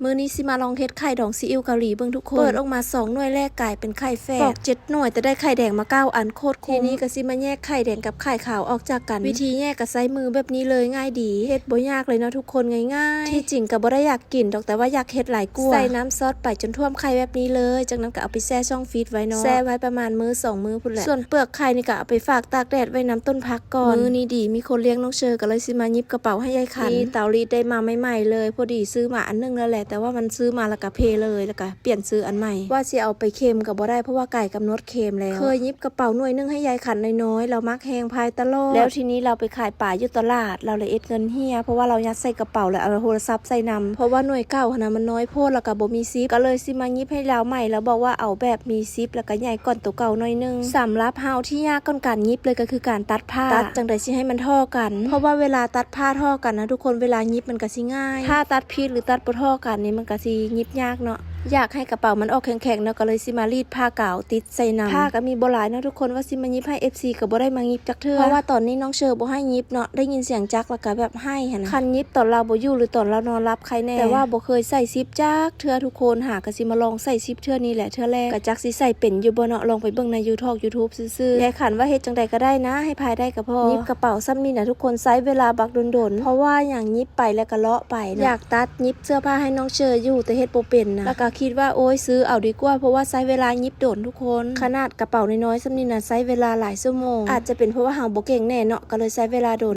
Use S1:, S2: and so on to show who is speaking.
S1: มื้อนี้สิมาลองเฮ็ดไข่ดองซีอิ๊วเกาหลีเบิ่งทุกคนเปิดออกมา2หน่วยแรกกลายเป็นไข่แฝดปอก7หน่วยแต่ได้ไข่แดงมา9อันโคตรคุ้มทีนี้ก็สิมาแยกไข่แดงกับไข่ขาวออกจากกันวิธีแยกก็ใช้มือแบบนี้เลยง่ายดีเฮ็ดบ่ยากเลยเนาะทุกคนง่ายๆที่จริงก็บ่ได้อยากกินดอกแต่ว่าอยากเฮ็ดหลายกว่าใส่น้ำซอสไปจนท่วมไข่แบบนี้เลยจากนั้นก็เอาไปแช่ช่องฟรีซไว้เนาะแช่ไว้ประมาณมื้อ2มื้อพุ่นแหละส่วนเปลือกไข่นี่ก็เอาไปฝากตากแดดไว้น้ำต้นพักก่อนมื้อนี้ดีมีคนเลี้ยงน้องเชอก็เลยสิมาหยิบกระเป๋าให้ยายขันเตารีดได้มาใหม่ๆเลยพอดีซื้อมาอันนึงแล้วแหละแต่ว่ามันซื้อมาแล้วก็เพเลยแล้วก็เปลี่ยนซื้ออันใหม่ว่าสิเอาไปเค็มก็บ่ได้เพราะว่าไก่กำหนดเค็มแล้วเคยหยิบกระเป๋าหน่วยนึงให้ยายขันน้อยๆเรามักแหงพายตลอดแล้วทีนี้เราไปขายป่าอยู่ตลาดเราเลยเอ็ดเงินเฮียเพราะว่าเรายัดใส่กระเป๋าแล้วเอาโทรศัพท์ใส่นำเพราะว่าหน่วยเก่านะมันน้อยโพดแล้วก็บ่มีซิปก็เลยสิมาหยิบให้เราใหม่แล้วบอกว่าเอาแบบมีซิปแล้วก็ใหญ่ก่อนตัวเก่าหน่อยนึงสำหรับเฮาที่ยากก่อนการหยิบเลยก็คือการตัดผ้าตัดจังได๋สิให้มันเท่ากันเพราะว่าเวลาตัดผ้าเท่ากันนะทุกคนเวลาหยิบมันก็สิง่ายถ้าตัดผิดหรือตัดบ่เท่ากันนี่มันก็สิหยิบยากเนาะอยากให้กระเป๋ามันออกแข็งๆเนาะก็เลยสิมารีดผ้ากาวติดใส่นำผ้าก็มีบ่หลายเนาะทุกคนว่าสิมาหยิบให้ FC ก็บ่ได้มาหยิบจักเทื่อเพราะว่าตอนนี้น้องเชอบ่ให้หยิบเนาะได้ยินเสียงจักแล้วก็แบบให้หั่นนะคันหยิบตอนเราบ่อยู่หรือตอนเรานอนรับใครแน่แต่ว่าบ่เคยใส่ซิปจักเทื่อทุกคนหาก็สิมาลองใส่ซิปเทื่อนี้แหละเทื่อแรกก็จักสิใส่เป็นอยู่บ่เนาะลองไปเบิ่งใน YouTube ซื่อๆยายขันว่าเฮ็ดจังได๋ก็ได้นะให้พายได้ก็พอหยิบกระเป๋าซ้ำนี่นะทุกคนใช้เวลาบักดนๆเพราะว่าอย่างหยิบไปแล้วก็เลาะไปนะอยากตัดหยิบเสื้อผ้าให้น้องเชออยู่แต่เฮ็ดบ่เป็นนะแล้วก็คิดว่าโอ๊ยซื้อเอาดีกว่าเพราะว่าใช้เวลาหยิบโดนทุกคนขนาดกระเป๋าน้อยๆซ้ำนี่นะใช้เวลาหลายชั่วโมงอาจจะเป็นเพราะว่าเฮาบ่เก่งแน่เนาะก็เลยใช้เวลาโดน